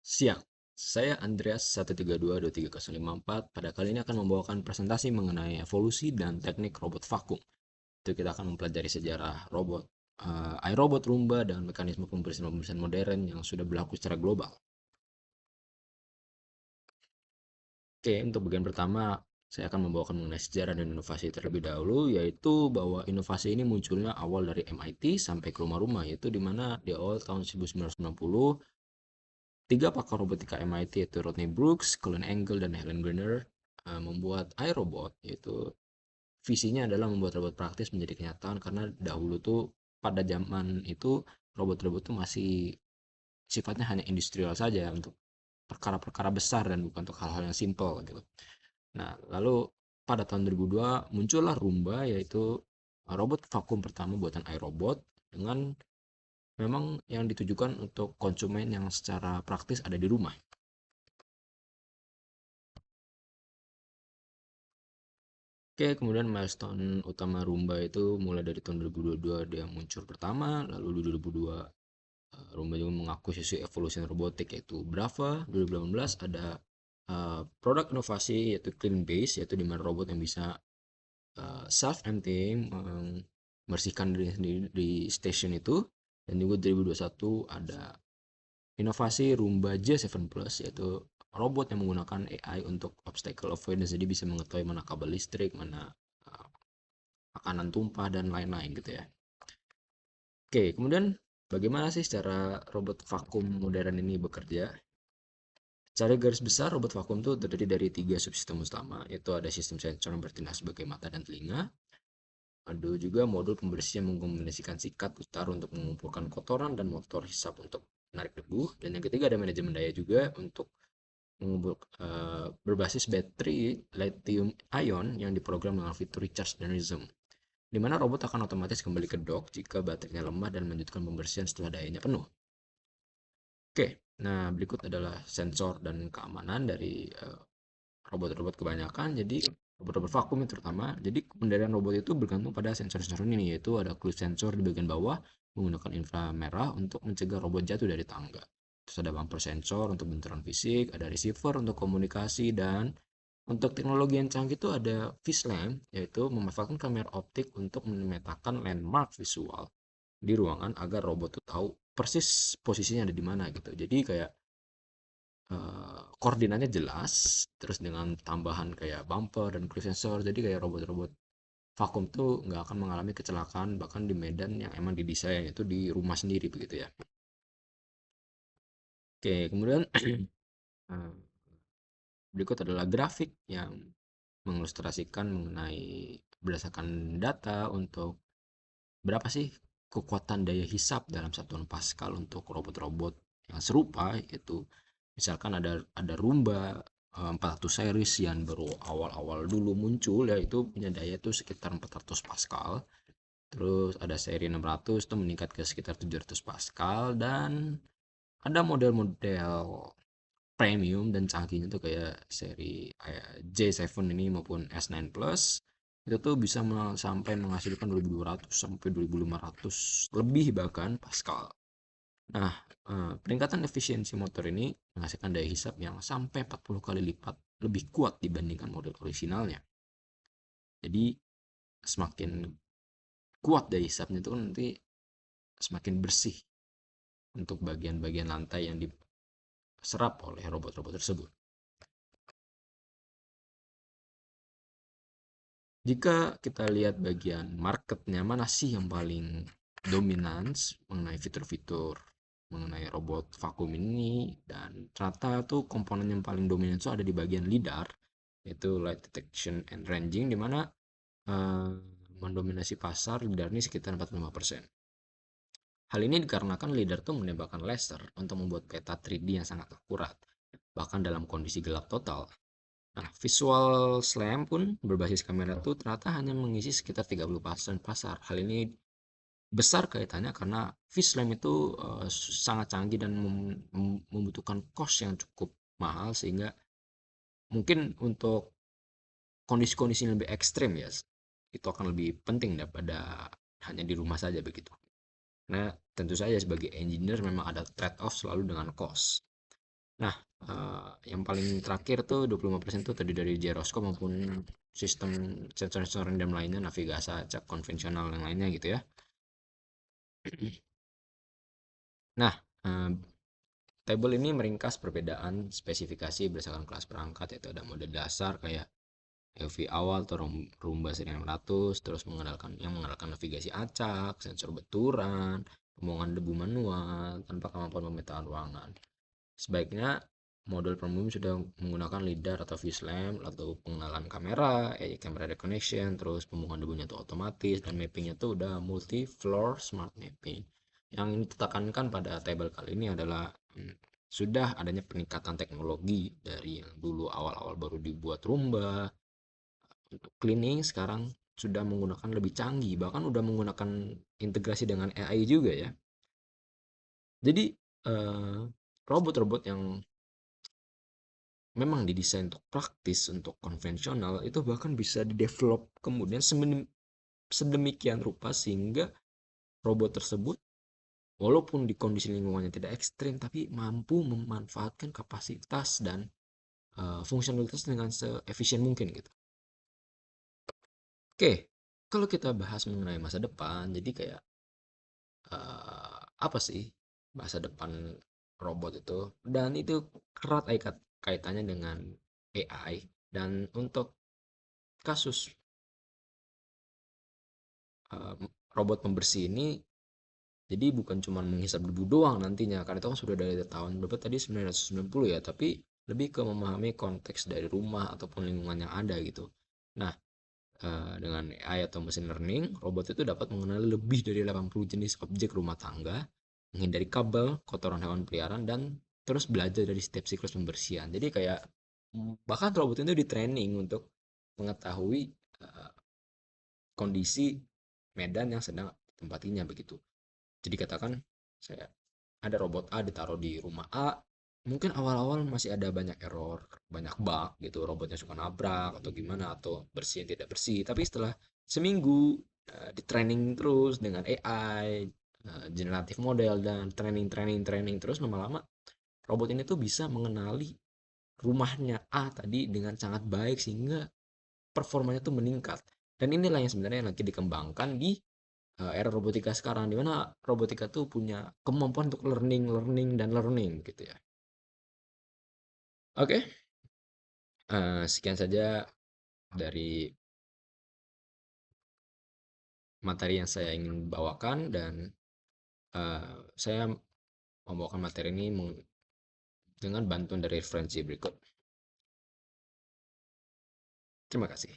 Siang, saya Andreas 1322354. Pada kali ini akan membawakan presentasi mengenai evolusi dan teknik robot vakum. Itu kita akan mempelajari sejarah robot, iRobot Roomba dan mekanisme pembersihan-pembersihan modern yang sudah berlaku secara global. Oke, untuk bagian pertama, saya akan membawakan mengenai sejarah dan inovasi terlebih dahulu, yaitu bahwa inovasi ini munculnya awal dari MIT sampai ke rumah-rumah, yaitu di mana di awal tahun 1990 tiga pakar robotika MIT yaitu Rodney Brooks, Colin Angle, dan Helen Gardner membuat iRobot, yaitu visinya adalah membuat robot praktis menjadi kenyataan karena dahulu tuh pada zaman itu robot-robot tuh masih sifatnya hanya industrial saja untuk perkara-perkara besar dan bukan untuk hal-hal yang simple gitu. Nah, lalu pada tahun 2002 muncullah Roomba yaitu robot vakum pertama buatan iRobot dengan memang yang ditujukan untuk konsumen yang secara praktis ada di rumah. Oke, kemudian milestone utama Roomba itu mulai dari tahun 2022 dia muncul pertama, lalu di 2002 Roomba juga mengakuisisi evolusi robotik yaitu Brava. 2018 ada produk inovasi yaitu Clean Base, yaitu di mana robot yang bisa self emptying, membersihkan diri sendiri di station itu. Dan juga 2021 ada inovasi Roomba J7 Plus, yaitu robot yang menggunakan AI untuk obstacle avoidance, jadi bisa mengetahui mana kabel listrik, mana uh, makanan tumpah dan lain-lain gitu ya. Oke, kemudian bagaimana sih cara robot vakum modern ini bekerja? Secara garis besar, robot vakum itu terdiri dari tiga subsistem utama, yaitu ada sistem sensor yang bertindak sebagai mata dan telinga, ada juga modul pembersih yang mengkombinasikan sikat putar untuk mengumpulkan kotoran dan motor hisap untuk menarik debu, dan yang ketiga ada manajemen daya juga untuk berbasis baterai lithium ion yang diprogram dengan fitur recharge dan rhythm, di mana robot akan otomatis kembali ke dock jika baterainya lemah dan melanjutkan pembersihan setelah dayanya penuh. Oke, nah berikut adalah sensor dan keamanan dari robot-robot kebanyakan. Jadi robot-robot vakum ini terutama. Jadi pengendalian robot itu bergantung pada sensor-sensor ini, yaitu ada cruise sensor di bagian bawah menggunakan inframerah untuk mencegah robot jatuh dari tangga. Terus ada bumper sensor untuk benturan fisik, ada receiver untuk komunikasi, dan untuk teknologi yang canggih itu ada Vislam, yaitu memanfaatkan kamera optik untuk memetakan landmark visual di ruangan agar robot itu tahu persis posisinya ada di mana gitu. Jadi kayak koordinatnya jelas, terus dengan tambahan kayak bumper dan cruise sensor, jadi kayak robot-robot vakum tuh nggak akan mengalami kecelakaan bahkan di medan yang emang didesain itu di rumah sendiri begitu ya. Oke, kemudian eh, berikut adalah grafik yang mengilustrasikan mengenai berdasarkan data untuk berapa sih kekuatan daya hisap dalam satuan Pascal untuk robot-robot yang serupa, yaitu misalkan ada Roomba 400 series yang baru awal-awal dulu muncul, yaitu punya daya itu sekitar 400 Pascal. Terus ada seri 600 itu meningkat ke sekitar 700 Pascal, dan ada model-model premium dan canggihnya tuh kayak seri J7 ini maupun S9 Plus, itu tuh bisa sampai menghasilkan 2200 sampai 2500 lebih bahkan Pascal. Nah, peningkatan efisiensi motor ini menghasilkan daya hisap yang sampai 40 kali lipat lebih kuat dibandingkan model originalnya. Jadi semakin kuat daya hisapnya itu kan nanti semakin bersih untuk bagian-bagian lantai yang diserap oleh robot-robot tersebut. Jika kita lihat bagian marketnya, mana sih yang paling dominan mengenai fitur-fitur mengenai robot vakum ini, dan ternyata tuh komponen yang paling dominan itu ada di bagian lidar, yaitu light detection and ranging, di mana eh, mendominasi pasar lidar ini sekitar 45%. Hal ini dikarenakan lidar tuh menembakkan laser untuk membuat peta 3D yang sangat akurat, bahkan dalam kondisi gelap total. Nah, visual slam pun berbasis kamera itu ternyata hanya mengisi sekitar 30% pasar. Hal ini besar kaitannya karena Vislam itu sangat canggih dan membutuhkan cost yang cukup mahal, sehingga mungkin untuk kondisi-kondisi yang lebih ekstrim ya itu akan lebih penting daripada hanya di rumah saja begitu. Nah, tentu saja sebagai engineer memang ada trade off selalu dengan cost. Nah, yang paling terakhir tuh 25% tuh tadi dari gyroscope maupun sistem sensor-sensor random lainnya, navigasi acak konvensional yang lainnya gitu ya. Nah, eh, tabel ini meringkas perbedaan spesifikasi berdasarkan kelas perangkat, yaitu ada mode dasar kayak EV awal atau rumba seri 600, terus mengandalkan navigasi acak, sensor benturan, pembuangan debu manual tanpa kemampuan pemetaan ruangan. Sebaiknya model premium sudah menggunakan LiDAR atau fuse lamp atau pengenalan kamera, camera recognition, terus pembuangan debunya itu otomatis, dan mappingnya itu udah multi floor smart mapping. Yang ini ditekankan pada table kali ini adalah sudah adanya peningkatan teknologi dari yang dulu awal-awal baru dibuat rumba untuk cleaning, sekarang sudah menggunakan lebih canggih, bahkan udah menggunakan integrasi dengan AI juga ya. Jadi eh, robot-robot yang memang didesain untuk praktis, untuk konvensional, itu bahkan bisa di-develop kemudian sedemikian rupa sehingga robot tersebut walaupun di kondisi lingkungannya tidak ekstrim tapi mampu memanfaatkan kapasitas dan fungsionalitas dengan seefisien mungkin gitu. Oke, kalau kita bahas mengenai masa depan, jadi kayak apa sih masa depan robot itu? Dan itu erat kaitannya dengan AI. Dan untuk kasus eh, robot pembersih ini, jadi bukan cuma menghisap debu doang nantinya, karena itu kan sudah dari tahun berapa tadi 1990 ya, tapi lebih ke memahami konteks dari rumah ataupun lingkungan yang ada gitu. Nah, dengan AI atau machine learning, robot itu dapat mengenali lebih dari 80 jenis objek rumah tangga, menghindari kabel, kotoran hewan peliharaan, dan terus belajar dari setiap siklus pembersihan. Jadi kayak bahkan robot itu di training untuk mengetahui eh, kondisi medan yang sedang ditempatinya begitu. Jadi katakan saya ada robot A ditaruh di rumah A, mungkin awal-awal masih ada banyak error, banyak bug gitu, robotnya suka nabrak atau gimana atau bersih tidak bersih. Tapi setelah seminggu di training terus dengan AI, generatif model dan training terus lama-lama robot ini tuh bisa mengenali rumahnya A tadi dengan sangat baik sehingga performanya tuh meningkat. Dan inilah yang sebenarnya lagi dikembangkan di era robotika sekarang, di mana robotika tuh punya kemampuan untuk learning gitu ya. Oke, sekian saja dari materi yang saya ingin bawakan dan saya membawakan materi ini dengan bantuan dari referensi berikut. Terima kasih.